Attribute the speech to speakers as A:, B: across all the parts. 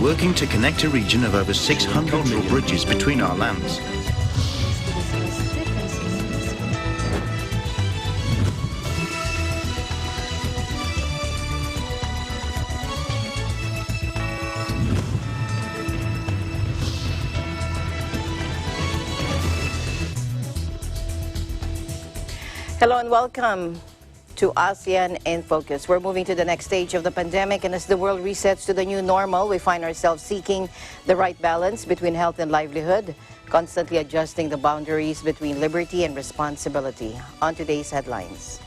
A: working to connect a region of over 600 cultural bridges between our lands.
B: Hello and welcome to ASEAN in Focus. We're moving to the next stage of the pandemic, and as the world resets to the new normal, we find ourselves seeking the right balance between health and livelihood, constantly adjusting the boundaries between liberty and responsibility. On today's headlines.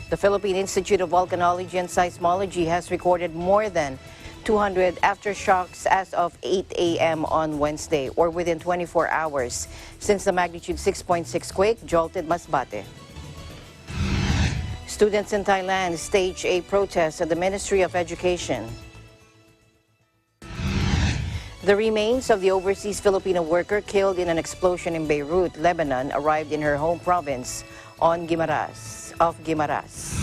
B: The Philippine Institute of Volcanology and Seismology has recorded more than 200 aftershocks as of 8 a.m. on Wednesday, or within 24 hours, since the magnitude 6.6 quake jolted Masbate. Students in Thailand staged a protest at the Ministry of Education. The remains of the overseas Filipino worker killed in an explosion in Beirut, Lebanon, arrived in her home province of Guimaras.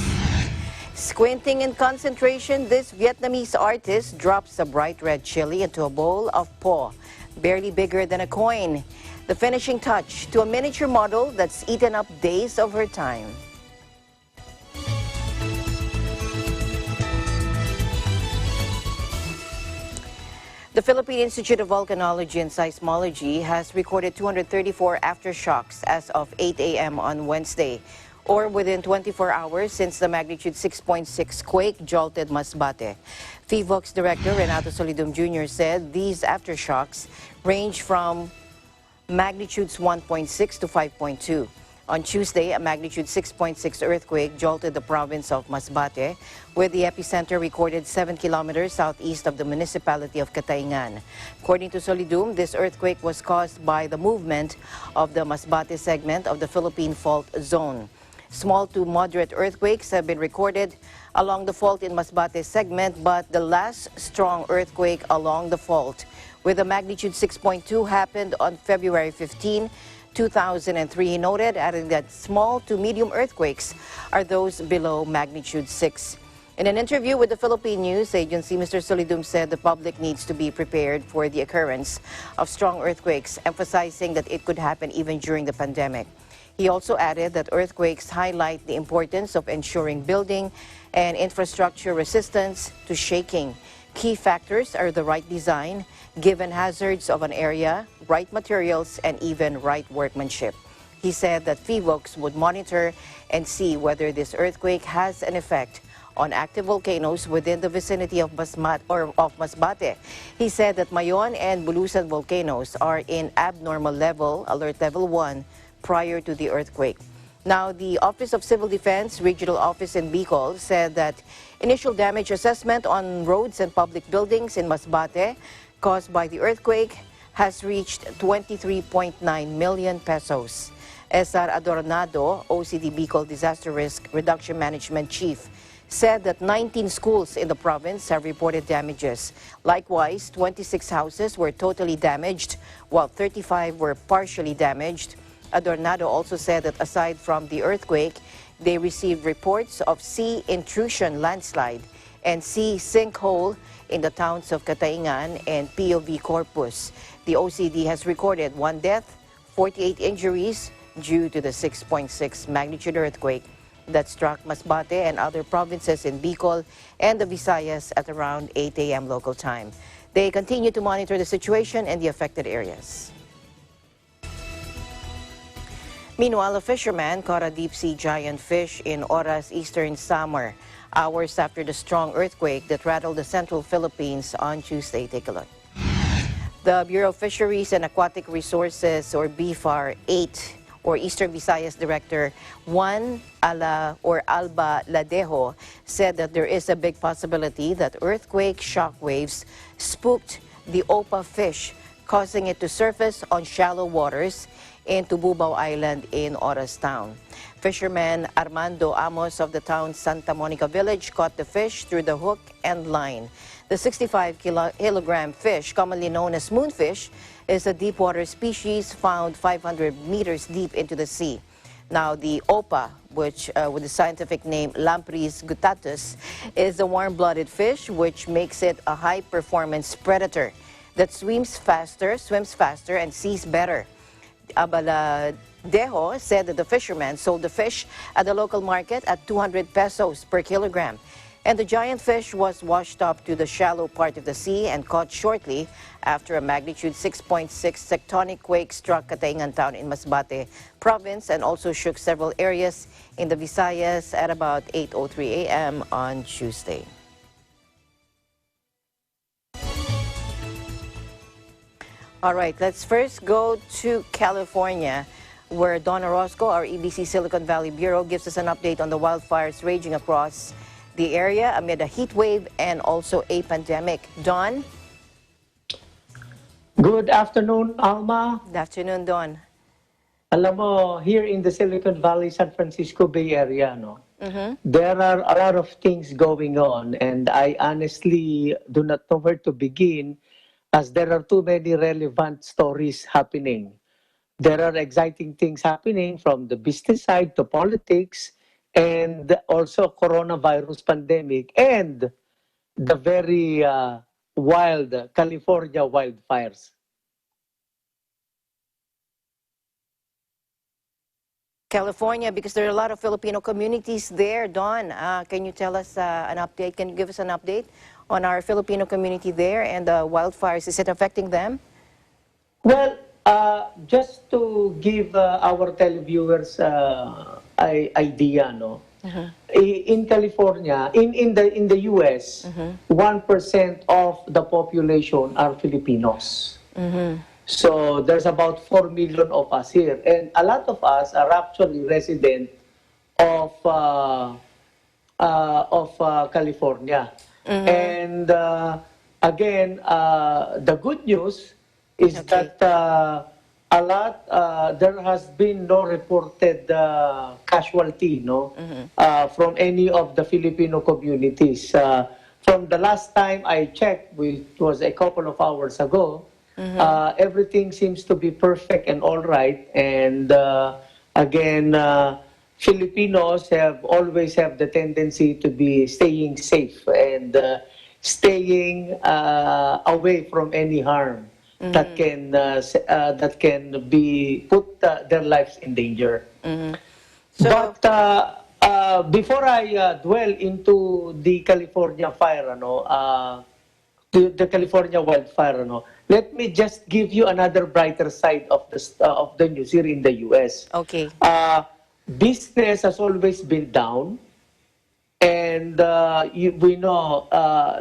B: Squinting in concentration, this Vietnamese artist drops a bright red chili into a bowl of po, barely bigger than a coin. The finishing touch to a miniature model that's eaten up days of her time. The Philippine Institute of Volcanology and Seismology has recorded 234 aftershocks as of 8 a.m. on Wednesday, or within 24 hours since the magnitude 6.6 quake jolted Masbate. PHIVOLCS Director Renato Solidum Jr. said these aftershocks range from magnitudes 1.6 to 5.2. On Tuesday, a magnitude 6.6 earthquake jolted the province of Masbate, with the epicenter recorded 7 kilometers southeast of the municipality of Cataingan. According to Solidum, this earthquake was caused by the movement of the Masbate segment of the Philippine Fault Zone. Small to moderate earthquakes have been recorded along the fault in Masbate segment, but the last strong earthquake along the fault with a magnitude 6.2 happened on February 15, 2003. He noted, adding that small to medium earthquakes are those below magnitude 6. In an interview with the Philippine News Agency, Mr. Solidum said the public needs to be prepared for the occurrence of strong earthquakes, emphasizing that it could happen even during the pandemic. He also added that earthquakes highlight the importance of ensuring building and infrastructure resistance to shaking. Key factors are the right design, given hazards of an area, right materials, and even right workmanship. He said that PHIVOLCS would monitor and see whether this earthquake has an effect on active volcanoes within the vicinity of Masbate. He said that Mayon and Bulusan volcanoes are in abnormal level, alert level 1, prior to the earthquake. Now, the Office of Civil Defense Regional Office in Bicol said that initial damage assessment on roads and public buildings in Masbate caused by the earthquake has reached 23.9 million pesos. Cesar Adornado, OCD Bicol Disaster Risk Reduction Management Chief, said that 19 schools in the province have reported damages. Likewise, 26 houses were totally damaged, while 35 were partially damaged. Adornado also said that aside from the earthquake, they received reports of sea intrusion landslide and sea sinkhole in the towns of Cataingan and POV Corpus. The OCD has recorded 1 death, 48 injuries due to the 6.6 magnitude earthquake that struck Masbate and other provinces in Bicol and the Visayas at around 8 a.m. local time. They continue to monitor the situation in the affected areas. Meanwhile, a fisherman caught a deep-sea giant fish in Oras, Eastern Samar, hours after the strong earthquake that rattled the central Philippines on Tuesday. Take a look. The Bureau of Fisheries and Aquatic Resources, or BFAR 8, or Eastern Visayas Director Juan Alba Ladejo, said that there is a big possibility that earthquake shock waves spooked the Opa fish, causing it to surface on shallow waters in Tububao Island in Oras Town. Fisherman Armando Amos of the town's Santa Monica village caught the fish through the hook and line. The 65-kilogram fish, commonly known as moonfish, is a deep water species found 500 meters deep into the sea. Now, the OPA, which with the scientific name Lamprey guttatus, is a warm-blooded fish, which makes it a high-performance predator that swims faster, and sees better. Abaladejo said that the fisherman sold the fish at the local market at 200 pesos per kilogram. And the giant fish was washed up to the shallow part of the sea and caught shortly after a magnitude 6.6 tectonic quake struck Katayngan town in Masbate province and also shook several areas in the Visayas at about 8:03 a.m. on Tuesday. All right, let's first go to California, where Don Orozco, our EBC Silicon Valley Bureau, gives us an update on the wildfires raging across the area amid a heat wave and also a pandemic. Don?
C: Good afternoon, Alma.
B: Good afternoon, Don.
C: Alam mo, here in the Silicon Valley, San Francisco Bay Area, there are a lot of things going on, and I honestly do not know where to begin as there are too many relevant stories happening. There are exciting things happening from the business side to politics and also coronavirus pandemic and the very wild California wildfires.
B: California, because there are a lot of Filipino communities there. Don, can you tell us an update? Can you give us an update on our Filipino community there and the wildfires? Is it affecting them?
C: Well, just to give our televiewers idea, in California, in the US, 1% of the population are Filipinos. So there's about 4 million of us here, and a lot of us are actually resident of California. And again, the good news is that there has been no reported casualty, from any of the Filipino communities. From the last time I checked, which was a couple of hours ago, everything seems to be perfect and all right. And again, Filipinos always have the tendency to be staying safe and staying away from any harm that can be put their lives in danger.
B: So,
C: but before I dwell into the California fire, the California wildfire, let me just give you another brighter side of the news here in the U.S.
B: okay.
C: Business has always been down, and we know,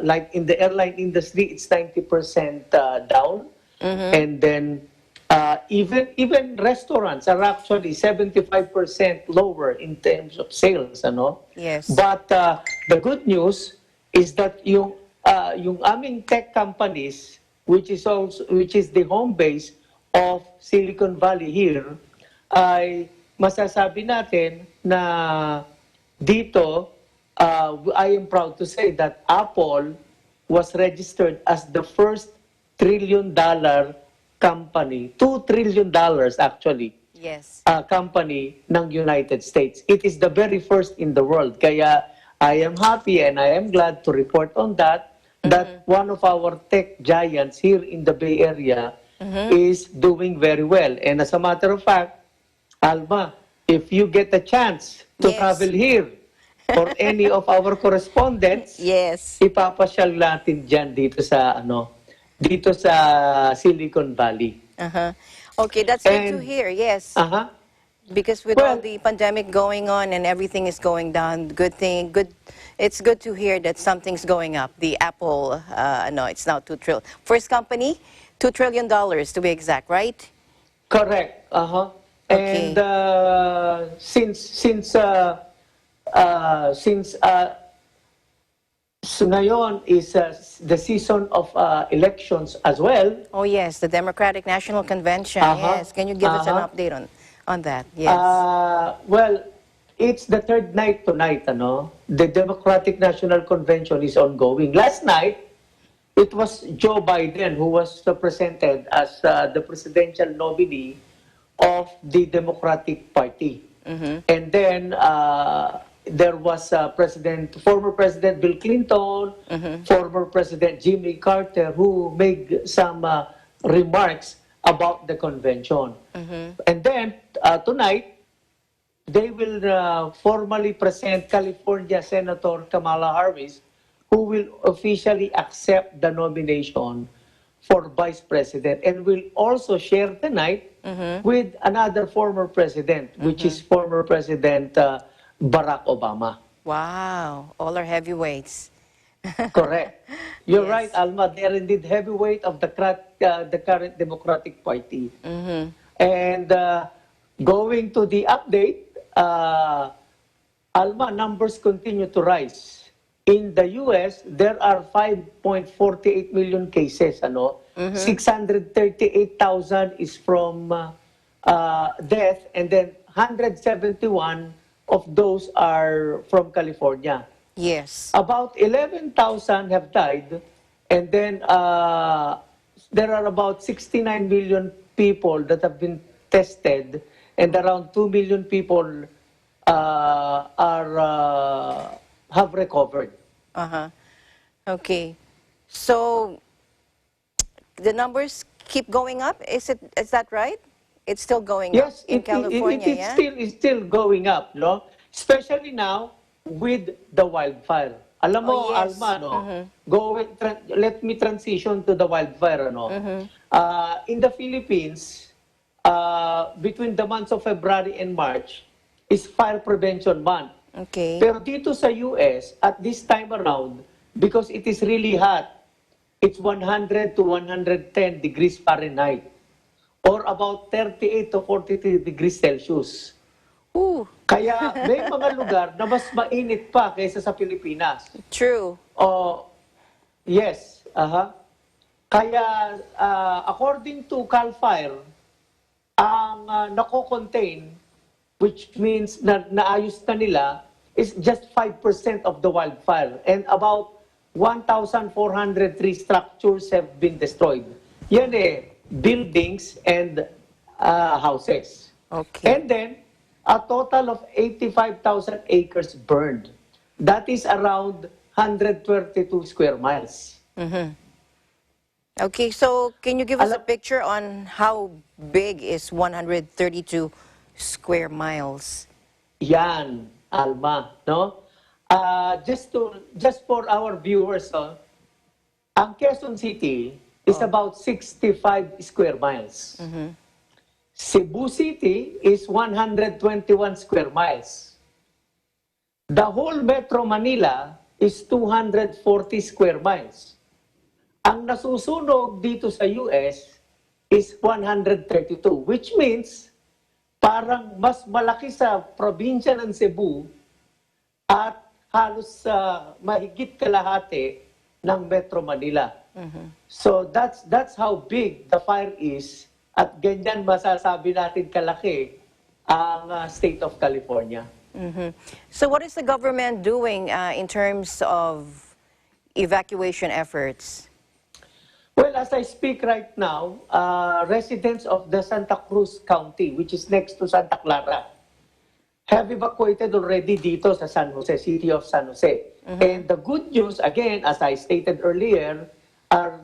C: like in the airline industry, it's 90% down, and then even restaurants are actually 75% lower in terms of sales,
B: Yes.
C: But the good news is that yung aming tech companies, which is the home base of Silicon Valley here, ay masasabi natin na dito, I am proud to say that Apple was registered as the first $1 trillion company, $2 trillion actually,
B: Yes.
C: Company ng United States. It is the very first in the world. Kaya I am happy and I am glad to report on that one of our tech giants here in the Bay Area is doing very well. And as a matter of fact, Alma, if you get a chance to travel here or any of our correspondents,
B: Yes.
C: ipapasyal natin dyan dito sa Silicon Valley.
B: Okay, that's good to hear. Yes. Because with all the pandemic going on and everything is going down, it's good to hear that something's going up. The Apple, no, it's now $2 trillion. First company, $2 trillion to be exact, right?
C: Correct.
B: Okay.
C: And since ngayon is the season of elections as well.
B: Oh yes, the Democratic National Convention. Yes. Can you give us an update on that? Yes.
C: Well, it's the third night tonight, The Democratic National Convention is ongoing. Last night, it was Joe Biden who was presented as the presidential nominee of the Democratic Party. And then there was former President Bill Clinton, former President Jimmy Carter, who made some remarks about the convention. And then tonight, they will formally present California Senator Kamala Harris, who will officially accept the nomination for Vice President and will also share the night with another former president, which is former President Barack Obama.
B: Wow, all are heavyweights.
C: Correct. You're
B: Yes.
C: right, Alma. They are indeed heavyweight of the current Democratic Party. And going to the update, Alma, numbers continue to rise. In the US, there are 5.48 million cases. 638,000 is from death, and then 171 of those are from California.
B: Yes.
C: About 11,000 have died, and then there are about 69 million people that have been tested, and around 2 million people have recovered.
B: Okay. So the numbers keep going up. Is that right? It's still going up
C: Yes,
B: in California, yeah?
C: it's still going up, no? Especially now with the wildfire. Alam mo,
B: Oh, yes.
C: Alma, no? Let me transition to the wildfire, no? In the Philippines, between the months of February and March, is Fire Prevention Month.
B: Okay.
C: Pero dito sa US, at this time around, because it is really hot, it's 100 to 110 degrees Fahrenheit, or about 38 to 43 degrees Celsius.
B: Ooh,
C: Kaya may mga lugar na mas mainit pa kaysa sa Pilipinas.
B: true.
C: Oh, yes. Kaya according to CAL FIRE, ang nako-contain, which means na naayos na nila, is just 5% of the wildfire. And about 1,403 structures have been destroyed. Yan buildings and houses.
B: Okay.
C: And then, a total of 85,000 acres burned. That is around 122 square miles.
B: Okay, so can you give us a picture on how big is 132 square miles?
C: Yan, Alma, no? Just for our viewers, ang Quezon City is about 65 square miles. Cebu City is 121 square miles. The whole Metro Manila is 240 square miles. Ang nasusunog dito sa US is 132, which means parang mas malaki sa probinsya ng Cebu at halos mahigit kalahati ng Metro Manila. So that's how big the fire is, at ganyan masasabi natin kalaki ang state of California.
B: So what is the government doing in terms of evacuation efforts?
C: Well, as I speak right now, residents of the Santa Cruz County, which is next to Santa Clara, have evacuated already dito sa San Jose, city of San Jose. And the good news, again, as I stated earlier,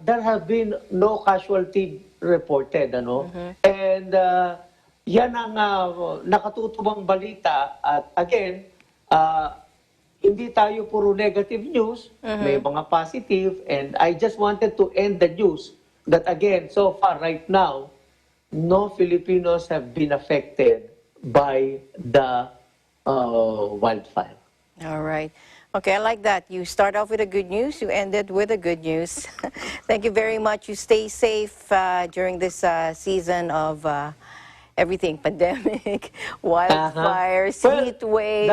C: there have been no casualty reported. And yan ang nakatutubang balita. At again, hindi tayo puro negative news, may mga positive, and I just wanted to end the news that again, so far right now, no Filipinos have been affected by the wildfire.
B: All right. Okay, I like that. You start off with the good news, you ended with the good news. Thank you very much. You stay safe during this season of everything, pandemic, wildfires, heat wave.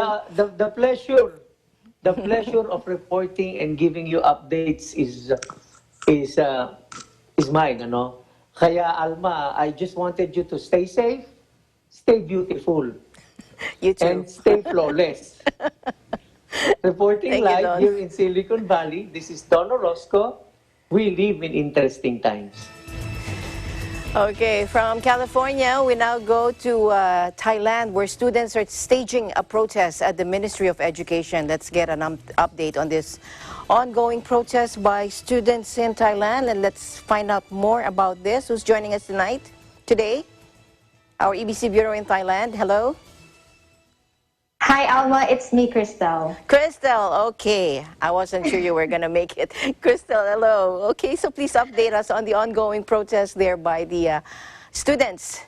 C: The pleasure of reporting and giving you updates is mine, Kaya Alma, I just wanted you to stay safe, stay beautiful,
B: You too.
C: and stay flawless. Reporting
B: Thank you,
C: live
B: Don.
C: here in Silicon Valley, this is Don Orozco. We live in interesting times.
B: Okay, from California, we now go to Thailand, where students are staging a protest at the Ministry of Education. Let's get an update on this ongoing protest by students in Thailand, and let's find out more about this. Who's joining us today? Our EBC Bureau in Thailand. Hello?
D: Hi, Alma. It's me, Crystal.
B: Crystal, okay. I wasn't sure you were going to make it. Crystal, hello. Okay, so please update us on the ongoing protest there by the students.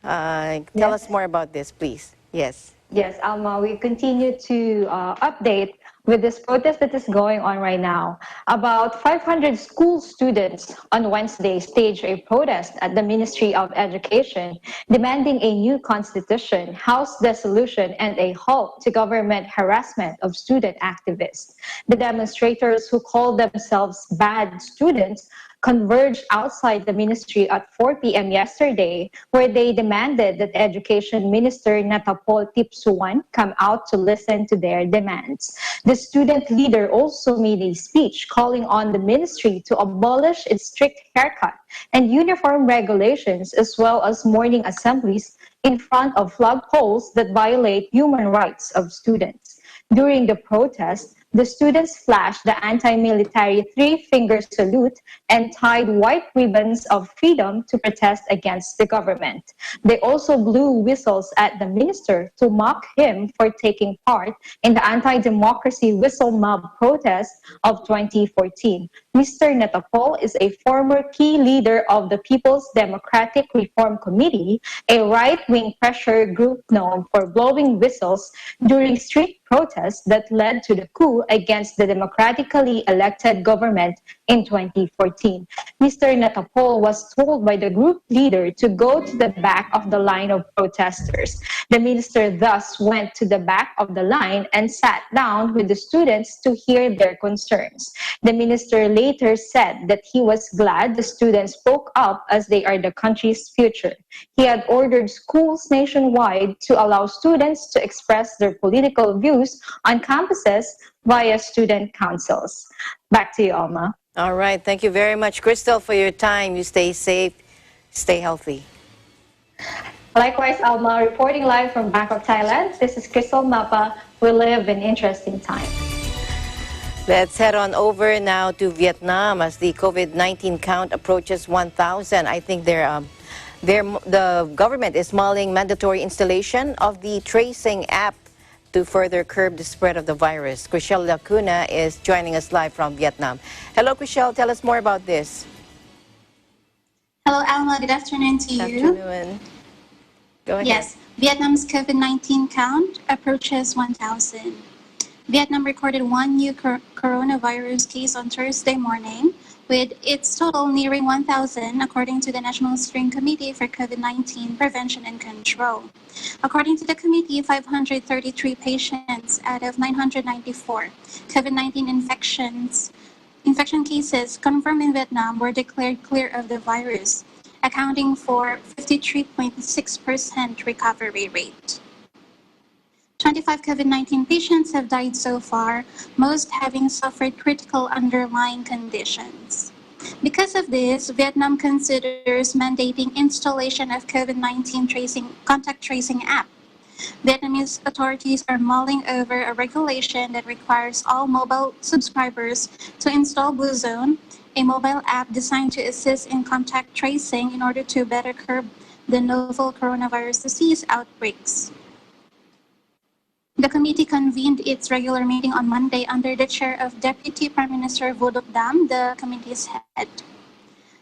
B: Tell us more about this, please. Yes.
D: Yes, Alma, we continue to update with this protest that is going on right now. About 500 school students on Wednesday staged a protest at the Ministry of Education, demanding a new constitution, house dissolution, and a halt to government harassment of student activists. The demonstrators, who call themselves bad students, converged outside the ministry at 4 p.m. yesterday, where they demanded that Education Minister Natapol Tipsuan come out to listen to their demands. The student leader also made a speech calling on the ministry to abolish its strict haircut and uniform regulations, as well as morning assemblies in front of flagpoles that violate human rights of students. During the protest, the students flashed the anti-military three-finger salute and tied white ribbons of freedom to protest against the government. They also blew whistles at the minister to mock him for taking part in the anti-democracy whistle mob protest of 2014. Mr. Natapol is a former key leader of the People's Democratic Reform Committee, a right-wing pressure group known for blowing whistles during street protests that led to the coup against the democratically elected government in 2014. Mr. Natapol was told by the group leader to go to the back of the line of protesters. The minister thus went to the back of the line and sat down with the students to hear their concerns. The minister later said that he was glad the students spoke up, as they are the country's future. He had ordered schools nationwide to allow students to express their political views on campuses via student councils. Back to you, Alma.
B: All right. Thank you very much, Crystal, for your time. You stay safe, stay healthy.
D: Likewise, Alma, reporting live from Bangkok, Thailand. This is Crystal Mapa. We live in interesting times.
B: Let's head on over now to Vietnam as the COVID-19 count approaches 1,000. I think the government is mulling mandatory installation of the tracing app to further curb the spread of the virus. Chriselle Lacuna is joining us live from Vietnam. Hello, Chriselle. Tell us more about this.
E: Hello, Alma. Good afternoon to you.
B: Afternoon. Go ahead.
E: Yes, Vietnam's COVID-19 count approaches 1,000. Vietnam recorded one new coronavirus case on Thursday morning, with its total nearing 1,000, according to the National Steering Committee for COVID-19 Prevention and Control. According to the committee, 533 patients out of 994 COVID-19 infection cases confirmed in Vietnam were declared clear of the virus, accounting for 53.6% recovery rate. 25 COVID-19 patients have died so far, most having suffered critical underlying conditions. Because of this, Vietnam considers mandating installation of COVID-19 contact tracing app. Vietnamese authorities are mulling over a regulation that requires all mobile subscribers to install Blue Zone, a mobile app designed to assist in contact tracing in order to better curb the novel coronavirus disease outbreaks. The committee convened its regular meeting on Monday under the chair of Deputy Prime Minister Vodok Dam, the committee's head.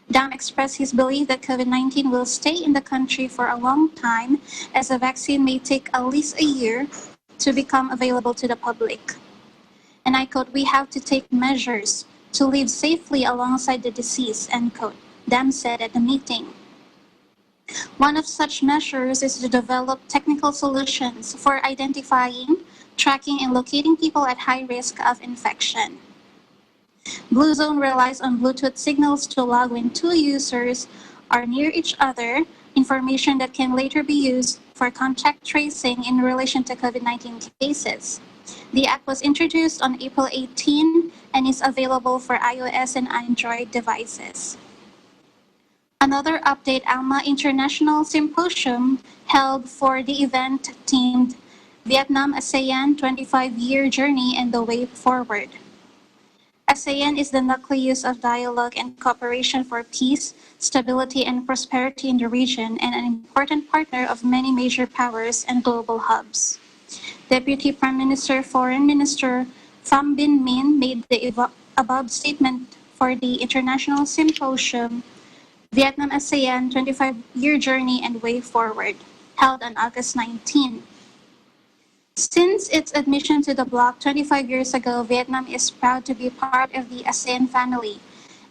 E: Dam expressed his belief that COVID-19 will stay in the country for a long time, as a vaccine may take at least a year to become available to the public. And I quote, "We have to take measures to live safely alongside the disease," end quote, Dam said at the meeting. One of such measures is to develop technical solutions for identifying, tracking, and locating people at high risk of infection. Blue Zone relies on Bluetooth signals to log when two users are near each other, information that can later be used for contact tracing in relation to COVID-19 cases. The app was introduced on April 18 and is available for iOS and Android devices. Another update, ALMA International Symposium held for the event themed Vietnam ASEAN 25-Year Journey and the Way Forward. ASEAN is the nucleus of dialogue and cooperation for peace, stability, and prosperity in the region, and an important partner of many major powers and global hubs. Deputy Prime Minister, Foreign Minister Pham Binh Minh made the above statement for the International Symposium Vietnam ASEAN 25-Year Journey and Way Forward, held on August 19. Since its admission to the bloc 25 years ago, Vietnam is proud to be part of the ASEAN family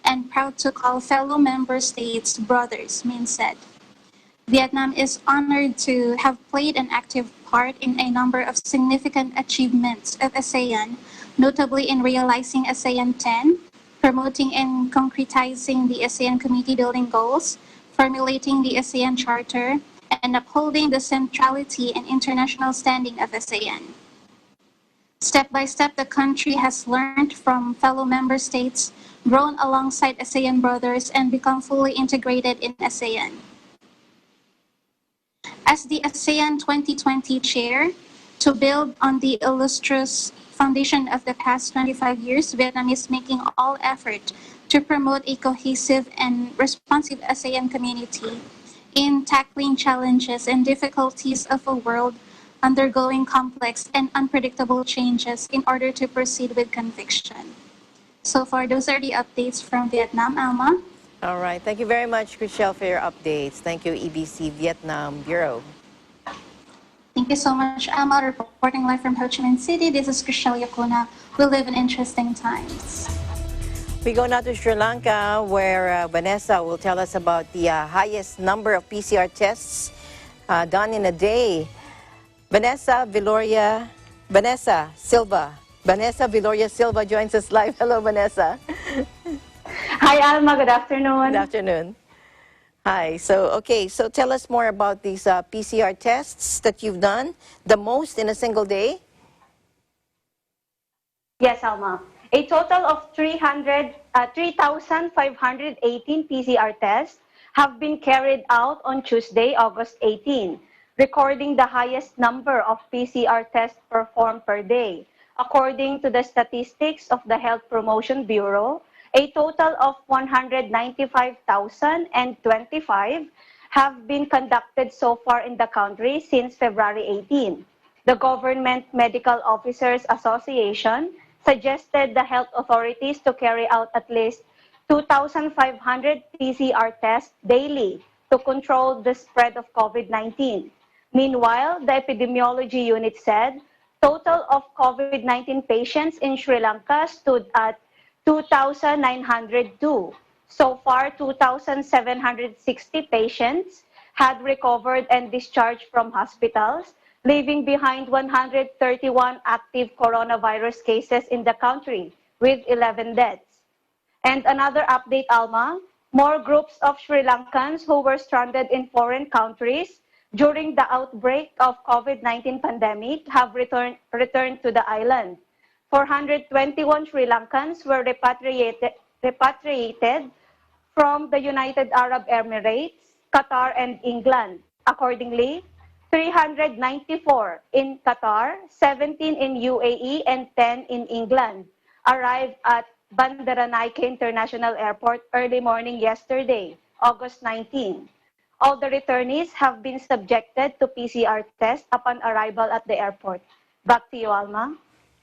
E: and proud to call fellow member states brothers, Minh said. Vietnam is honored to have played an active part in a number of significant achievements of ASEAN, notably in realizing ASEAN 10, promoting and concretizing the ASEAN community building goals, formulating the ASEAN Charter, and upholding the centrality and international standing of ASEAN. Step by step, the country has learned from fellow member states, grown alongside ASEAN brothers, and become fully integrated in ASEAN. As the ASEAN 2020 chair, to build on the illustrious foundation of the past 25 years, Vietnam is making all effort to promote a cohesive and responsive ASEAN community in tackling challenges and difficulties of a world undergoing complex and unpredictable changes in order to proceed with conviction. So far, those are the updates from Vietnam, Alma.
B: All right. Thank you very much, Chriselle, for your updates. Thank you, EBC Vietnam Bureau.
E: Thank you so much, Alma. Reporting live from Ho Chi Minh City, this is Chriselle Yacuna. We live in interesting times.
B: We go now to Sri Lanka, where Vanessa will tell us about the highest number of PCR tests done in a day. Vanessa Viloria Silva joins us live. Hello, Vanessa.
F: Hi, Alma. Good afternoon.
B: Good afternoon. Hi. So tell us more about these PCR tests that you've done, the most in a single day.
F: Yes, Alma. A total of 3,518 PCR tests have been carried out on Tuesday, August 18, recording the highest number of PCR tests performed per day. According to the statistics of the Health Promotion Bureau, a total of 195,025 have been conducted so far in the country since February 18. The Government Medical Officers Association suggested the health authorities to carry out at least 2,500 PCR tests daily to control the spread of COVID-19. Meanwhile, the epidemiology unit said total of COVID-19 patients in Sri Lanka stood at 2,902. So far, 2,760 patients had recovered and discharged from hospitals, leaving behind 131 active coronavirus cases in the country, with 11 deaths. And another update, Alma, more groups of Sri Lankans who were stranded in foreign countries during the outbreak of COVID-19 pandemic have returned to the island. 421 Sri Lankans were repatriated from the United Arab Emirates, Qatar, and England. Accordingly, 394 in Qatar, 17 in UAE, and 10 in England arrived at Bandaranaike International Airport early morning yesterday, August 19. All the returnees have been subjected to PCR tests upon arrival at the airport. Back to you, Alma.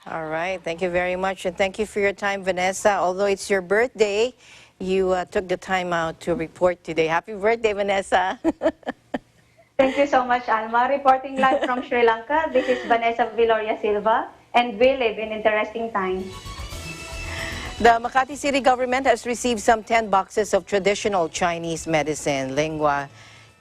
B: All right. Thank you very much. And thank you for your time, Vanessa. Although it's your birthday, you took the time out to report today. Happy birthday, Vanessa.
F: Thank you so much, Alma. Reporting live from Sri Lanka, this is Vanessa Viloria Silva, and we live in interesting times.
B: The Makati City government has received some 10 boxes of traditional Chinese medicine, lingua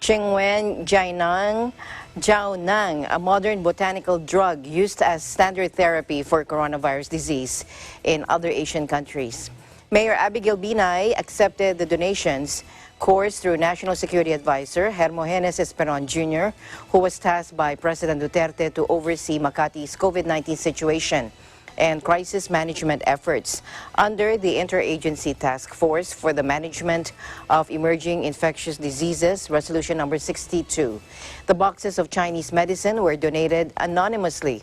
B: Qingwen Jianang Jiaonang, a modern botanical drug used as standard therapy for coronavirus disease in other Asian countries. Mayor Abigail Binay accepted the donations course through National Security Advisor Hermogenes Esperon Jr., who was tasked by President Duterte to oversee Makati's COVID-19 situation and crisis management efforts under the Interagency Task Force for the Management of Emerging Infectious Diseases, Resolution number 62. The boxes of Chinese medicine were donated anonymously.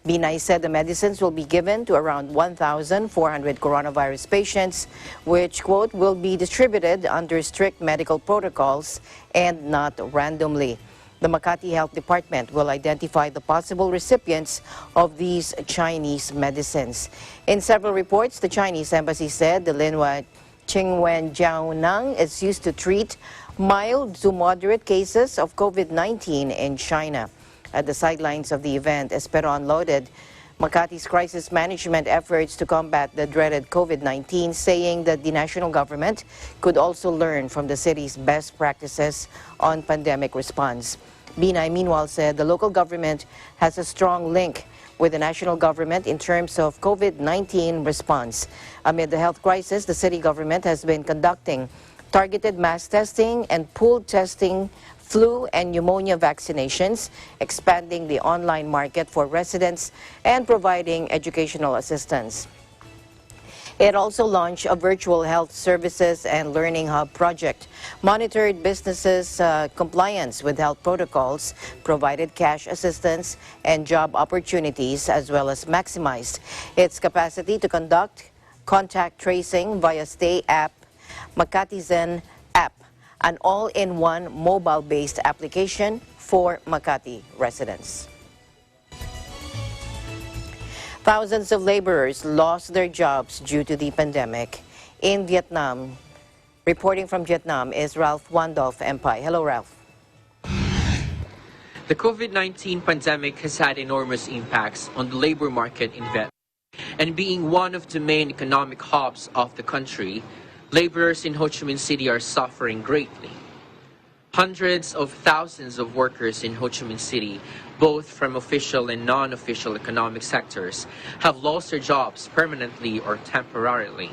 B: Binay said the medicines will be given to around 1,400 coronavirus patients, which, quote, will be distributed under strict medical protocols and not randomly. The Makati Health Department will identify the possible recipients of these Chinese medicines. In several reports, the Chinese embassy said the Linhua Qingwen Jiaonang is used to treat mild to moderate cases of COVID-19 in China. At the sidelines of the event, Esperon lauded Makati's crisis management efforts to combat the dreaded COVID-19, saying that the national government could also learn from the city's best practices on pandemic response. Binay, meanwhile, said the local government has a strong link with the national government in terms of COVID-19 response. Amid the health crisis, the city government has been conducting targeted mass testing and pooled testing, flu and pneumonia vaccinations, expanding the online market for residents, and providing educational assistance. It also launched a virtual health services and learning hub project, monitored businesses' compliance with health protocols, provided cash assistance and job opportunities, as well as maximized its capacity to conduct contact tracing via Stay app, Makatizen app, an all-in-one mobile-based application for Makati residents. Thousands of laborers lost their jobs due to the pandemic in Vietnam. Reporting from Vietnam is Ralph Wandolph Empire. Hello, Ralph.
G: The COVID-19 pandemic has had enormous impacts on the labor market in Vietnam. And being one of the main economic hubs of the country, laborers in Ho Chi Minh City are suffering greatly. Hundreds of thousands of workers in Ho Chi Minh City, both from official and non-official economic sectors, have lost their jobs permanently or temporarily.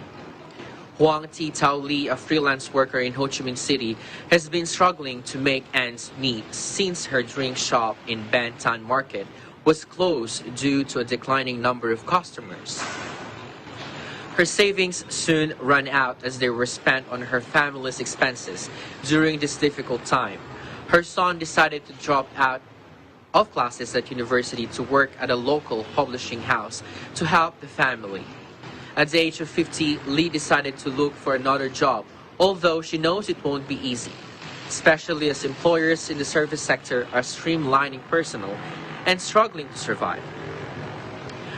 G: Huang Thi Tao Lee, a freelance worker in Ho Chi Minh City, has been struggling to make ends meet since her drink shop in Ban Tan Market was closed due to a declining number of customers. Her savings soon ran out as they were spent on her family's expenses during this difficult time. Her son decided to drop out of classes at university to work at a local publishing house to help the family. At the age of 50, Lee decided to look for another job, although she knows it won't be easy, especially as employers in the service sector are streamlining personnel and struggling to survive.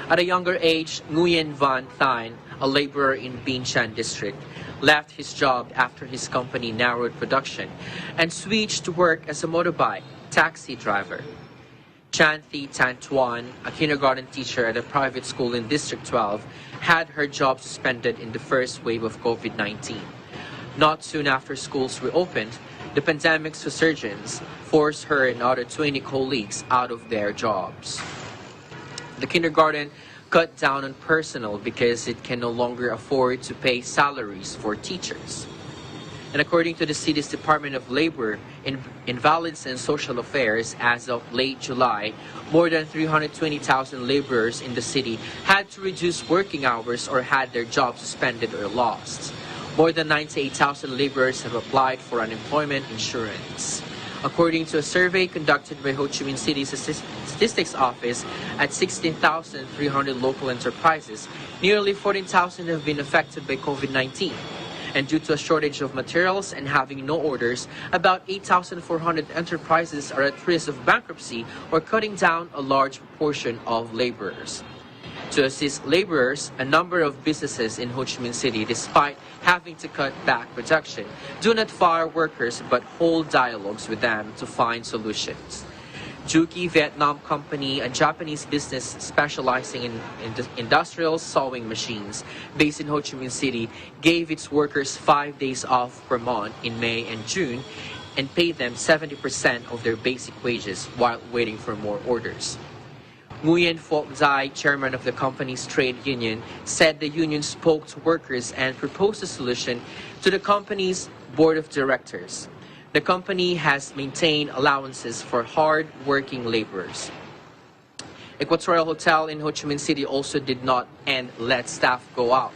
G: At a younger age, Nguyen Van Thien, a laborer in Binh Chanh district, left his job after his company narrowed production and switched to work as a motorbike taxi driver. Chan Thi Tan Tuan, a kindergarten teacher at a private school in District 12, had her job suspended in the first wave of COVID-19. Not soon after schools reopened, the pandemic's resurgence forced her and other 20 colleagues out of their jobs. The kindergarten cut down on personnel because it can no longer afford to pay salaries for teachers. And according to the city's Department of Labor, Invalids and Social Affairs, as of late July, more than 320,000 laborers in the city had to reduce working hours or had their jobs suspended or lost. More than 98,000 laborers have applied for unemployment insurance. According to a survey conducted by Ho Chi Minh City's Statistics Office at 16,300 local enterprises, nearly 14,000 have been affected by COVID-19. And due to a shortage of materials and having no orders, about 8,400 enterprises are at risk of bankruptcy or cutting down a large proportion of laborers. To assist laborers, a number of businesses in Ho Chi Minh City, despite having to cut back production, do not fire workers but hold dialogues with them to find solutions. Juki Vietnam Company, a Japanese business specializing in industrial sewing machines based in Ho Chi Minh City, gave its workers 5 days off per month in May and June and paid them 70% of their basic wages while waiting for more orders. Nguyen Phuoc Dai, chairman of the company's trade union, said the union spoke to workers and proposed a solution to the company's board of directors. The company has maintained allowances for hard-working laborers. Equatorial Hotel in Ho Chi Minh City also did not and let staff go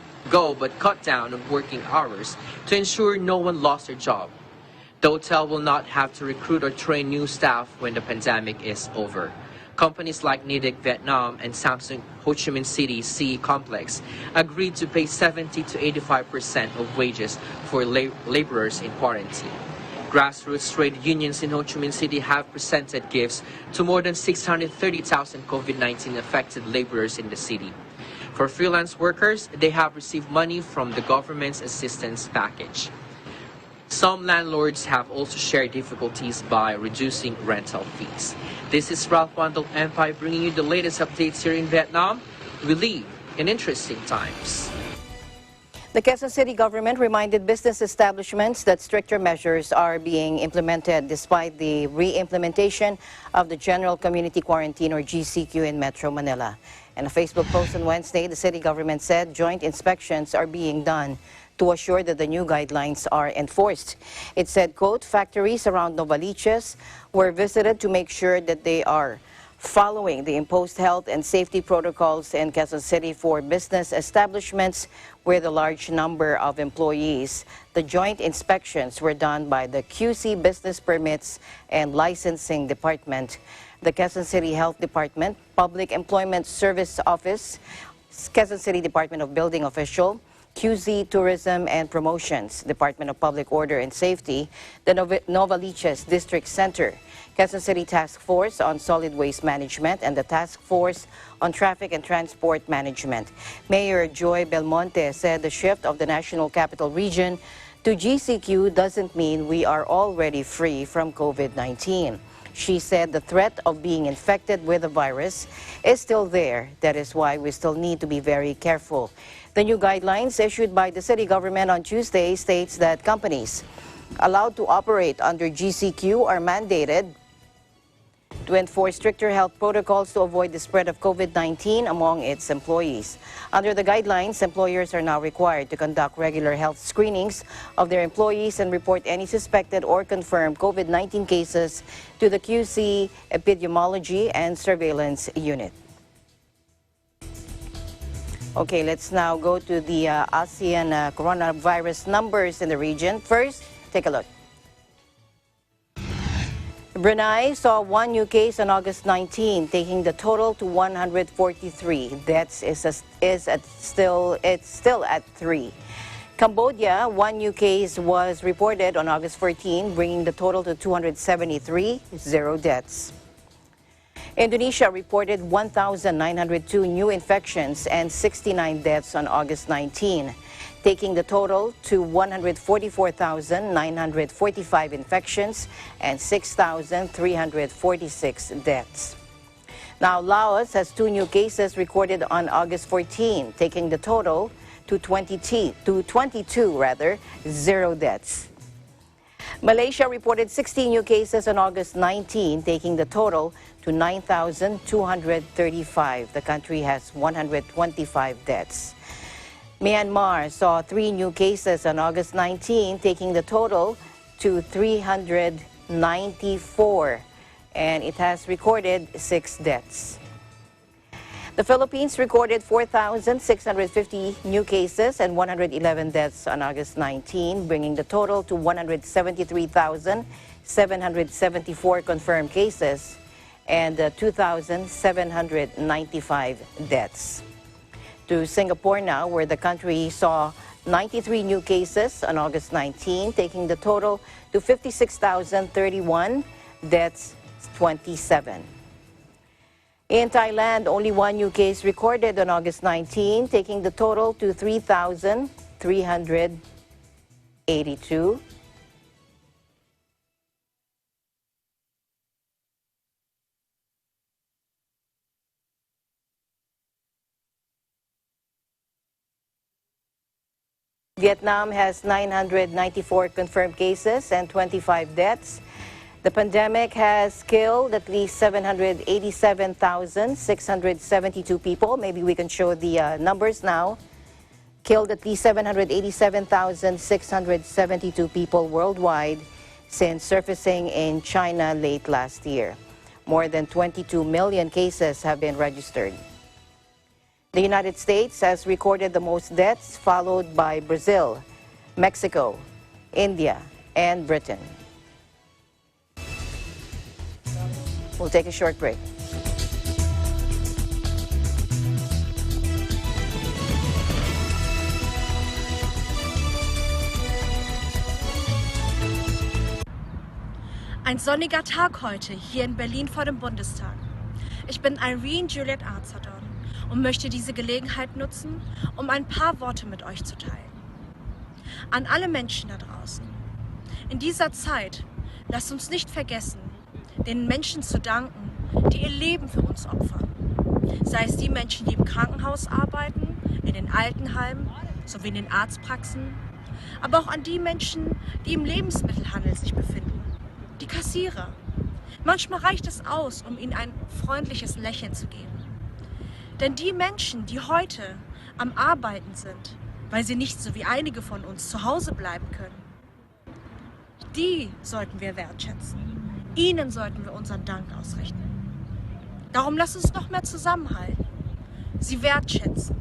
G: but cut down on working hours to ensure no one lost their job. The hotel will not have to recruit or train new staff when the pandemic is over. Companies like Nidec Vietnam and Samsung Ho Chi Minh City CE Complex agreed to pay 70 to 85% of wages for laborers in quarantine. Grassroots trade unions in Ho Chi Minh City have presented gifts to more than 630,000 COVID-19 affected laborers in the city. For freelance workers, they have received money from the government's assistance package. Some landlords have also shared difficulties by reducing rental fees. This is Ralph Wandel Empire bringing you the latest updates here in Vietnam. We live in interesting times.
B: The Quezon City government reminded business establishments that stricter measures are being implemented despite the re-implementation of the General Community Quarantine or GCQ in Metro Manila. In a Facebook post on Wednesday, the city government said joint inspections are being done to assure that the new guidelines are enforced. It said, quote, factories around Novaliches were visited to make sure that they are following the imposed health and safety protocols in Quezon City for business establishments with a large number of employees. The joint inspections were done by the QC Business Permits and Licensing Department, the Quezon City Health Department, Public Employment Service Office, Quezon City Department of Building Official, QZ Tourism and Promotions, Department of Public Order and Safety, the Novaliches District Center, Quezon City Task Force on Solid Waste Management, and the Task Force on Traffic and Transport Management. Mayor Joy Belmonte said the shift of the National Capital Region to GCQ doesn't mean we are already free from COVID-19. She said the threat of being infected with the virus is still there. That is why we still need to be very careful. The new guidelines issued by the city government on Tuesday states that companies allowed to operate under GCQ are mandated to enforce stricter health protocols to avoid the spread of COVID-19 among its employees. Under the guidelines, employers are now required to conduct regular health screenings of their employees and report any suspected or confirmed COVID-19 cases to the QC Epidemiology and Surveillance Unit. Okay, let's now go to the ASEAN coronavirus numbers in the region. First, take a look. Brunei saw one new case on August 19, taking the total to 143. Deaths is still at 3. Cambodia, one new case was reported on August 14, bringing the total to 273, 0 deaths. Indonesia reported 1,902 new infections and 69 deaths on August 19, taking the total to 144,945 infections and 6,346 deaths. Now, Laos has 2 new cases recorded on August 14, taking the total to 22, 0 deaths. Malaysia reported 16 new cases on August 19, taking the total to 9,235. The country has 125 deaths. Myanmar saw 3 new cases on August 19, taking the total to 394, and it has recorded 6 deaths. The Philippines recorded 4,650 new cases and 111 deaths on August 19, bringing the total to 173,774 confirmed cases and 2,795 deaths. To Singapore now, where the country saw 93 new cases on August 19, taking the total to 56,031, deaths 27. In Thailand, only 1 new case recorded on August 19, taking the total to 3,382. Vietnam has 994 confirmed cases and 25 deaths. The pandemic has killed at least 787,672 people. Maybe we can show the numbers now. Killed at least 787,672 people worldwide since surfacing in China late last year. More than 22 million cases have been registered. The United States has recorded the most deaths, followed by Brazil, Mexico, India, and Britain. We'll take a short break.
H: Ein sonniger Tag heute hier in Berlin vor dem Bundestag. Ich bin Irene Juliet Arzadon und möchte diese Gelegenheit nutzen, um ein paar Worte mit euch zu teilen. An alle Menschen da draußen. In dieser Zeit lasst uns nicht vergessen, den Menschen zu danken, die ihr Leben für uns opfern. Sei es die Menschen, die im Krankenhaus arbeiten, in den Altenheimen sowie in den Arztpraxen, aber auch an die Menschen, die im Lebensmittelhandel sich befinden. Die Kassierer. Manchmal reicht es aus, um ihnen ein freundliches Lächeln zu geben. Denn die Menschen, die heute am Arbeiten sind, weil sie nicht so wie einige von uns zu Hause bleiben können, die sollten wir wertschätzen. Ihnen sollten wir unseren Dank ausrichten. Darum lasst uns noch mehr zusammenhalten, sie wertschätzen.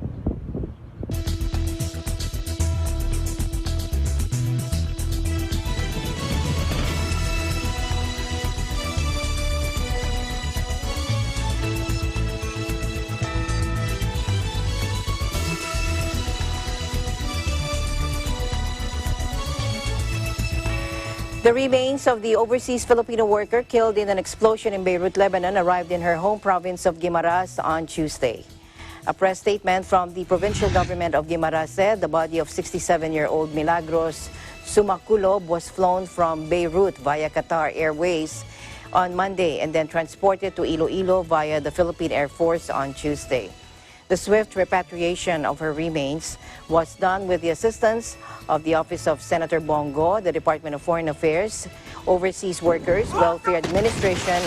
B: The remains of the overseas Filipino worker killed in an explosion in Beirut, Lebanon, arrived in her home province of Guimaras on Tuesday. A press statement from the provincial government of Guimaras said the body of 67-year-old Milagros Sumaculob was flown from Beirut via Qatar Airways on Monday and then transported to Iloilo via the Philippine Air Force on Tuesday. The swift repatriation of her remains was done with the assistance of the Office of Senator Bongo, the Department of Foreign Affairs, Overseas Workers, Welfare Administration,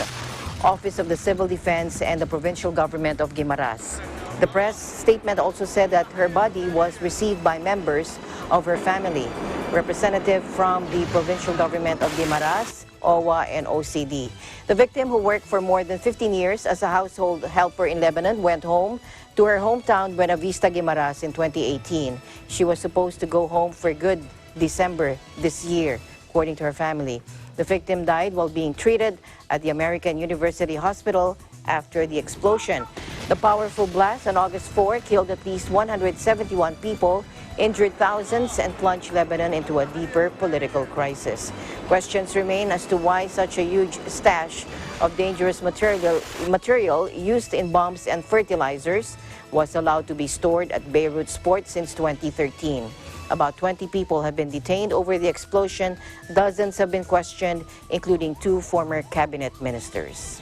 B: Office of the Civil Defense, and the provincial government of Guimaras. The press statement also said that her body was received by members of her family, representative from the provincial government of Guimaras, OWA, and OCD. The victim, who worked for more than 15 years as a household helper in Lebanon, went home to her hometown Buena Vista, Guimaras in 2018. She was supposed to go home for good December this year, according to her family. The victim died while being treated at the American University Hospital after the explosion. The powerful blast on August 4 killed at least 171 people, injured thousands, and plunged Lebanon into a deeper political crisis. Questions remain as to why such a huge stash of dangerous material used in bombs and fertilizers was allowed to be stored at Beirut's port since 2013. About 20 people have been detained over the explosion. Dozens have been questioned, including 2 former cabinet ministers.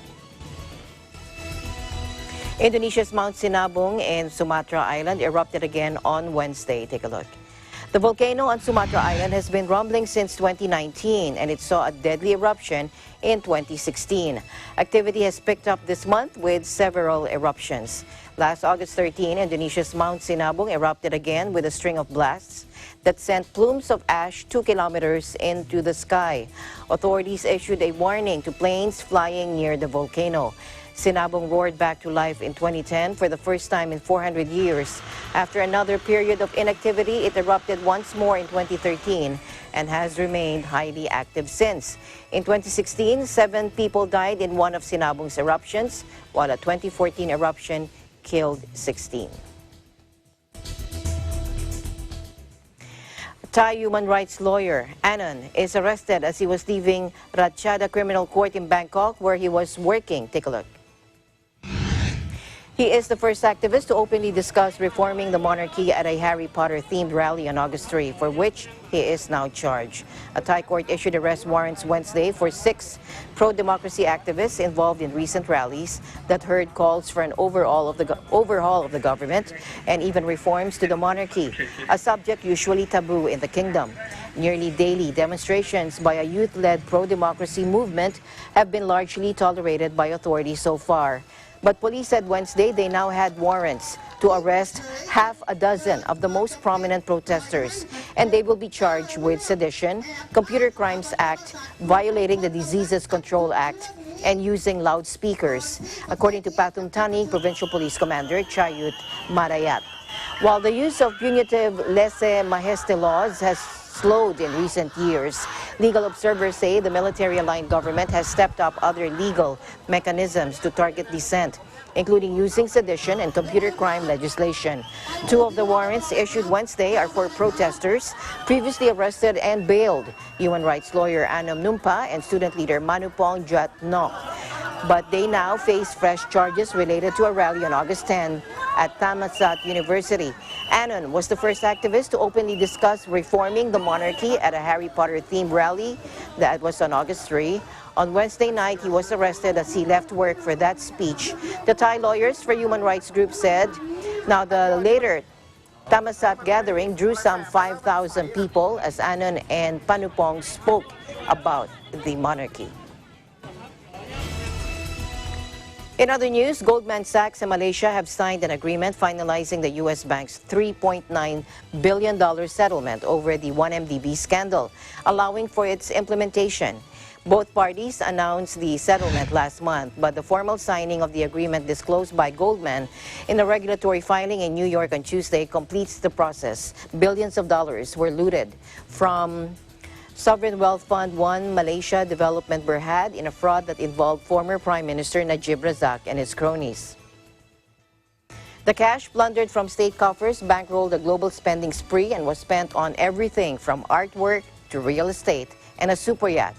B: Indonesia's Mount Sinabung in Sumatra Island erupted again on Wednesday. Take a look. The volcano on Sumatra Island has been rumbling since 2019, and it saw a deadly eruption in 2016. Activity has picked up this month with several eruptions. Last August 13, Indonesia's Mount Sinabung erupted again with a string of blasts that sent plumes of ash 2 kilometers into the sky. Authorities issued a warning to planes flying near the volcano. Sinabung roared back to life in 2010 for the first time in 400 years. After another period of inactivity, it erupted once more in 2013 and has remained highly active since. In 2016, 7 people died in one of Sinabung's eruptions, while a 2014 eruption killed 16. Thai human rights lawyer Anon is arrested as he was leaving Ratchada Criminal Court in Bangkok, where he was working. Take a look. He is the first activist to openly discuss reforming the monarchy at a Harry Potter-themed rally on August 3, for which he is now charged. A Thai court issued arrest warrants Wednesday for 6 pro-democracy activists involved in recent rallies that heard calls for an overhaul of the government and even reforms to the monarchy, a subject usually taboo in the kingdom. Nearly daily demonstrations by a youth-led pro-democracy movement have been largely tolerated by authorities so far. But police said Wednesday they now had warrants to arrest half a dozen of the most prominent protesters, and they will be charged with sedition, Computer Crimes Act, violating the Diseases Control Act, and using loudspeakers, according to Pathum Thani Provincial Police Commander Chayut Marayat. While the use of punitive lese-majeste laws has slowed in recent years, legal observers say the military-aligned government has stepped up other legal mechanisms to target dissent, including using sedition and computer crime legislation. Two of the warrants issued Wednesday are for protesters previously arrested and bailed, human rights lawyer Anom Numpa and student leader Manupong Jat Nok. But they now face fresh charges related to a rally on August 10 at Thammasat University. Anon was the first activist to openly discuss reforming the monarchy at a Harry Potter-themed rally that was on August 3. On Wednesday night, he was arrested as he left work for that speech. The Thai Lawyers for Human Rights group said, now the later Thammasat gathering drew some 5,000 people as Anon and Panupong spoke about the monarchy. In other news, Goldman Sachs and Malaysia have signed an agreement finalizing the U.S. bank's $3.9 billion settlement over the 1MDB scandal, allowing for its implementation. Both parties announced the settlement last month, but the formal signing of the agreement disclosed by Goldman in a regulatory filing in New York on Tuesday completes the process. Billions of dollars were looted from Sovereign Wealth Fund 1 Malaysia Development Berhad in a fraud that involved former Prime Minister Najib Razak and his cronies. The cash plundered from state coffers bankrolled a global spending spree and was spent on everything from artwork to real estate and a super yacht.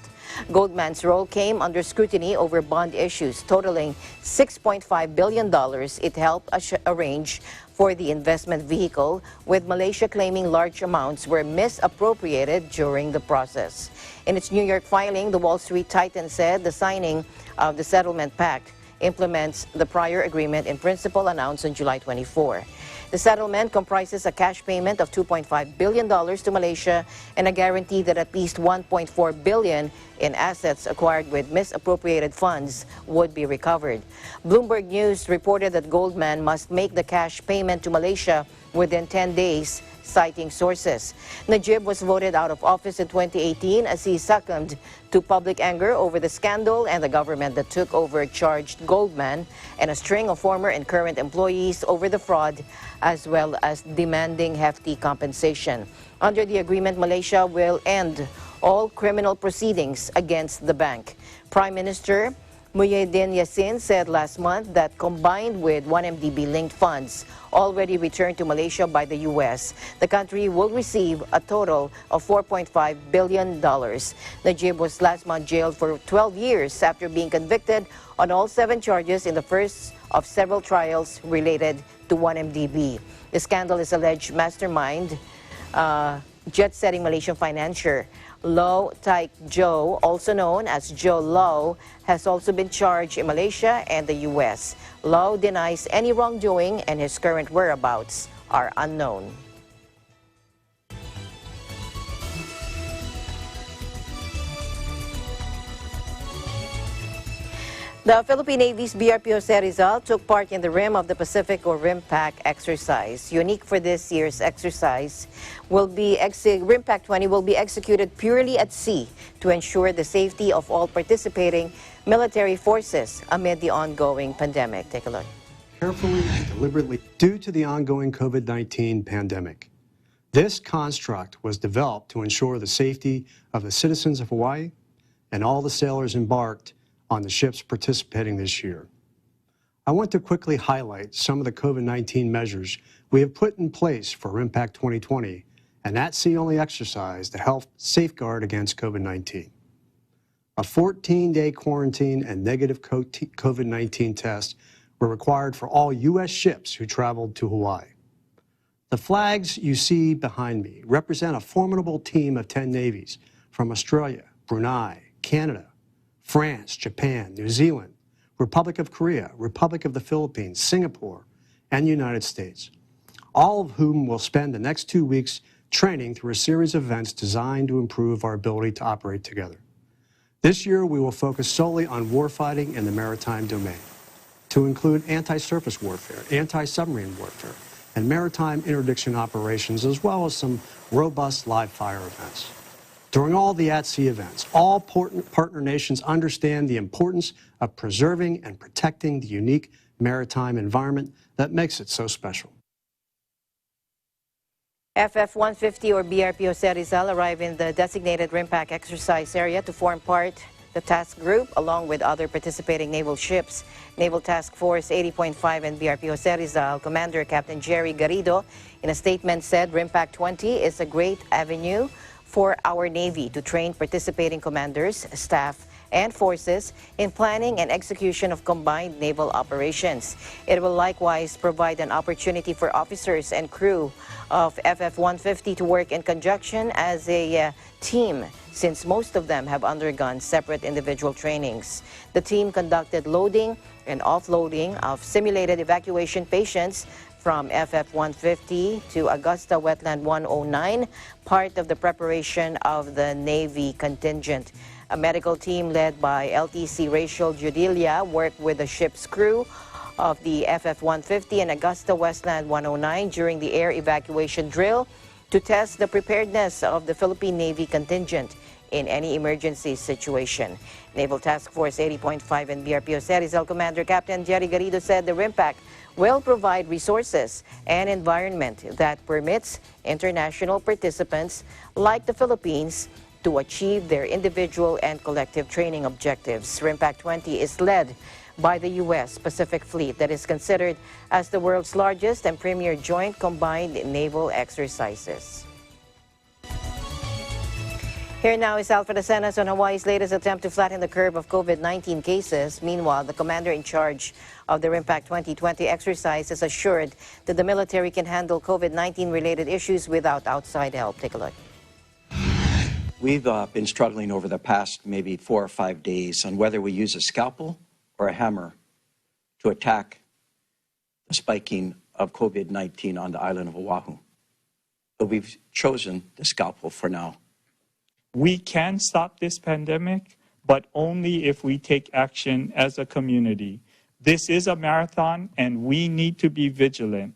B: Goldman's role came under scrutiny over bond issues totaling $6.5 billion it helped arrange for the investment vehicle, with Malaysia claiming large amounts were misappropriated during the process. In its New York filing, the Wall Street Titan said the signing of the settlement pact implements the prior agreement in principle announced on July 24. The settlement comprises a cash payment of $2.5 billion to Malaysia and a guarantee that at least $1.4 billion in assets acquired with misappropriated funds would be recovered. Bloomberg News reported that Goldman must make the cash payment to Malaysia within 10 days, citing sources. Najib was voted out of office in 2018 as he succumbed to public anger over the scandal, and the government that took over charged Goldman and a string of former and current employees over the fraud, as well as demanding hefty compensation. Under the agreement, Malaysia will end all criminal proceedings against the bank. Prime Minister Muhyiddin Yassin said last month that combined with 1MDB-linked funds already returned to Malaysia by the U.S., the country will receive a total of $4.5 billion. Najib was last month jailed for 12 years after being convicted on all 7 charges in the first of several trials related to 1MDB. The scandal is alleged mastermind, jet-setting Malaysian financier Low Taik Joe, also known as Joe Low, has also been charged in Malaysia and the U.S. Low denies any wrongdoing and his current whereabouts are unknown. The Philippine Navy's BRP Jose Rizal took part in the Rim of the Pacific or RIMPAC exercise. Unique for this year's exercise, RIMPAC 20 will be executed purely at sea to ensure the safety of all participating military forces amid the ongoing pandemic. Take a look.
I: Carefully and deliberately, due to the ongoing COVID-19 pandemic. This construct was developed to ensure the safety of the citizens of Hawaii and all the sailors embarked on the ships participating this year. I want to quickly highlight some of the COVID-19 measures we have put in place for RIMPAC 2020 and that sea-only exercise to help safeguard against COVID-19. A 14-day quarantine and negative COVID-19 test were required for all U.S. ships who traveled to Hawaii. The flags you see behind me represent a formidable team of 10 navies from Australia, Brunei, Canada, France, Japan, New Zealand, Republic of Korea, Republic of the Philippines, Singapore, and the United States, all of whom will spend the next 2 weeks training through a series of events designed to improve our ability to operate together. This year, we will focus solely on warfighting in the maritime domain, to include anti-surface warfare, anti-submarine warfare, and maritime interdiction operations, as well as some robust live fire events. During all the at-sea events, all partner nations understand the importance of preserving and protecting the unique maritime environment that makes it so special.
B: FF-150 or BRPO Rizal arrived in the designated RIMPAC exercise area to form part the task group along with other participating naval ships. Naval Task Force 80.5 and BRPO Rizal Commander Captain Jerry Garrido in a statement said RIMPAC 20 is a great avenue for our Navy to train participating commanders, staff, and forces in planning and execution of combined naval operations. It will likewise provide an opportunity for officers and crew of FF-150 to work in conjunction as a team, since most of them have undergone separate individual trainings. The team conducted loading and offloading of simulated evacuation patients from FF-150 to Augusta Wetland 109, part of the preparation of the Navy contingent. A medical team led by LTC Rachel Judilia worked with the ship's crew of the FF-150 and Augusta Westland 109 during the air evacuation drill to test the preparedness of the Philippine Navy contingent in any emergency situation. Naval Task Force 80.5 and BRPO Rizal Commander Captain Jerry Garrido said the RIMPAC will provide resources and environment that permits international participants like the Philippines to achieve their individual and collective training objectives. RIMPAC 20 is led by the U.S. Pacific Fleet that is considered as the world's largest and premier joint combined naval exercises. Here now is Alfred Asenas on Hawaii's latest attempt to flatten the curve of COVID-19 cases. Meanwhile, the commander in charge of the RIMPAC 2020 exercise has assured that the military can handle COVID-19 related issues without outside help. Take a look.
J: We've been struggling over the past maybe 4 or 5 days on whether we use a scalpel or a hammer to attack the spiking of COVID-19 on the island of Oahu. But we've chosen the scalpel for now.
K: We can stop this pandemic, but only if we take action as a community. This is a marathon, and we need to be vigilant.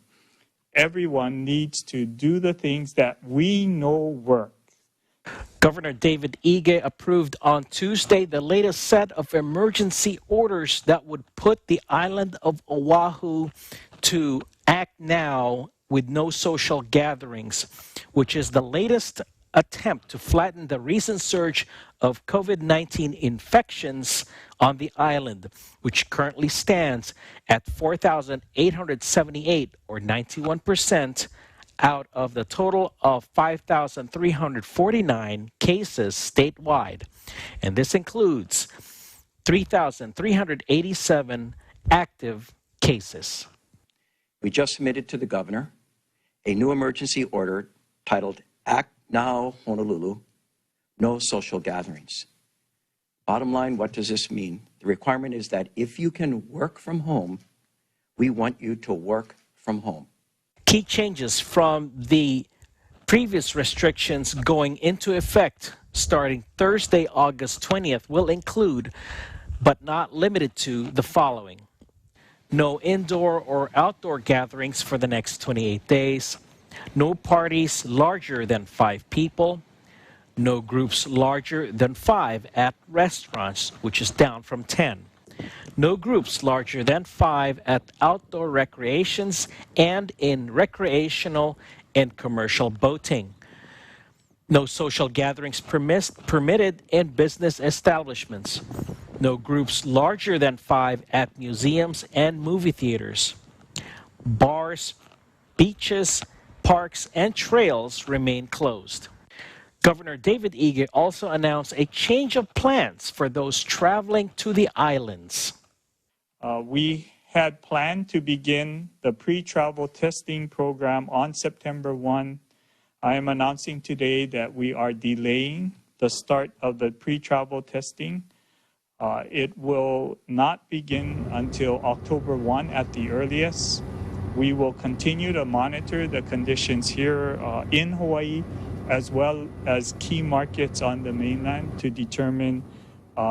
K: Everyone needs to do the things that we know work.
L: Governor David Ige approved on Tuesday the latest set of emergency orders that would put the island of Oahu to act now with no social gatherings, which is the latest attempt to flatten the recent surge of COVID-19 infections on the island, which currently stands at 4,878 or 91% out of the total of 5,349 cases statewide. And this includes 3,387 active cases.
J: We just submitted to the governor a new emergency order titled Act Now Honolulu, No Social Gatherings. Bottom line, what does this mean? The requirement is that if you can work from home, we want you to work from home.
L: Key changes from the previous restrictions going into effect starting Thursday, August 20th will include, but not limited to, the following. No indoor or outdoor gatherings for the next 28 days. No parties larger than 5 people. No groups larger than 5 at restaurants, which is down from 10. No groups larger than 5 at outdoor recreations and in recreational and commercial boating. No social gatherings permitted in business establishments. No groups larger than 5 at museums and movie theaters. Bars, beaches, parks, and trails remain closed. Governor David Ige also announced a change of plans for those traveling to the islands.
K: We had planned to begin the pre-travel testing program on September 1. I am announcing today that we are delaying the start of the pre-travel testing. It will not begin until October 1 at the earliest. We will continue to monitor the conditions here in Hawaii, as well as key markets on the mainland to determine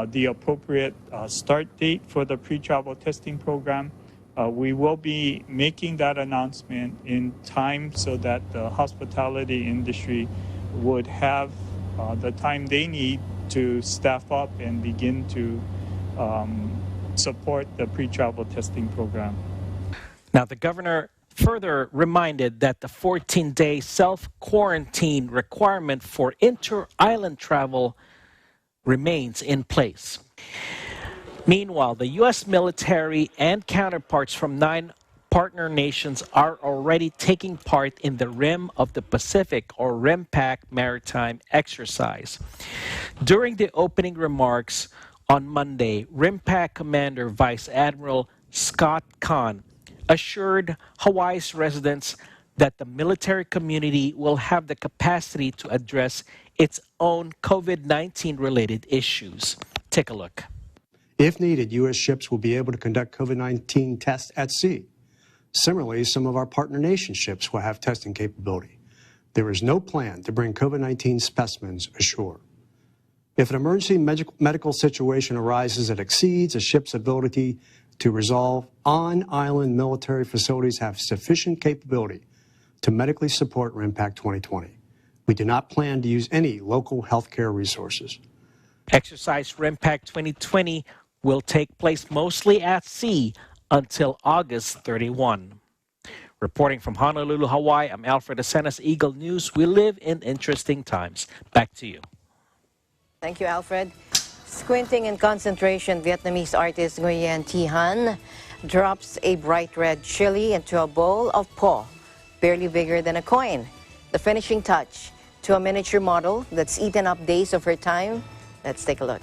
K: the appropriate start date for the pre-travel testing program. We will be making that announcement in time so that the hospitality industry would have the time they need to staff up and begin to support the pre-travel testing program.
L: Now, the governor further reminded that the 14-day self-quarantine requirement for inter-island travel remains in place. Meanwhile, the U.S. military and counterparts from 9 partner nations are already taking part in the Rim of the Pacific, or RIMPAC, maritime exercise. During the opening remarks on Monday, RIMPAC Commander Vice Admiral Scott Kahn assured Hawaii's residents that the military community will have the capacity to address its own COVID-19 related issues. Take a look.
I: If needed, U.S. ships will be able to conduct COVID-19 tests at sea. Similarly, some of our partner nation ships will have testing capability. There is no plan to bring COVID-19 specimens ashore. If an emergency medical situation arises that exceeds a ship's ability to resolve, on-island military facilities have sufficient capability to medically support RIMPAC 2020. We do not plan to use any local healthcare resources.
L: Exercise RIMPAC 2020 will take place mostly at sea until August 31. Reporting from Honolulu, Hawaii, I'm Alfred Asenas, Eagle News. We live in interesting times. Back to you.
B: Thank you, Alfred. Squinting in concentration, Vietnamese artist Nguyen Thi Han drops a bright red chili into a bowl of po, barely bigger than a coin. The finishing touch to a miniature model that's eaten up days of her time. Let's take a look.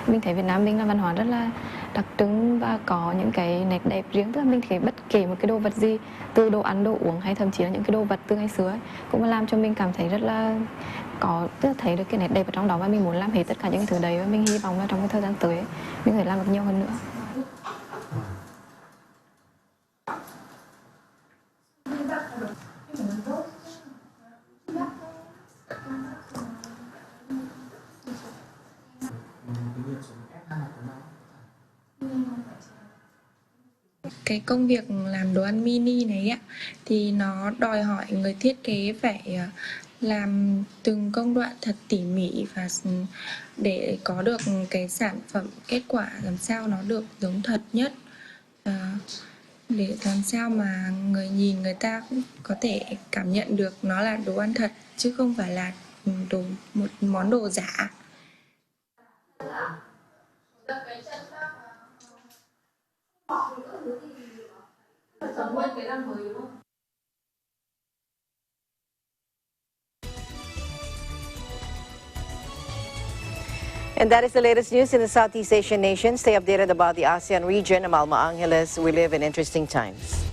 M: Mình thấy Việt Nam mình là văn hóa rất là đặc trưng và có những cái nét đẹp riêng. Tức là mình thấy bất kể một cái đồ vật gì, từ đồ ăn, đồ uống hay thậm chí là những cái đồ vật từ ngày xưa ấy, cũng làm cho mình cảm thấy rất là thấy được cái nét đẹp ở trong đó, và mình muốn làm hết tất cả những thứ đấy, và mình hy vọng là trong cái thời gian tới ấy, mình có thể làm được nhiều hơn nữa.
N: Cái công việc làm đồ ăn mini này ạ, thì nó đòi hỏi người thiết kế phải làm từng công đoạn thật tỉ mỉ, và để có được cái sản phẩm kết quả làm sao nó được giống thật nhất, để làm sao mà người nhìn người ta cũng có thể cảm nhận được nó là đồ ăn thật chứ không phải là một món đồ giả.
B: And that is the latest news in the Southeast Asian nations. Stay updated about the ASEAN region. I'm Alma Angeles. We live in interesting times.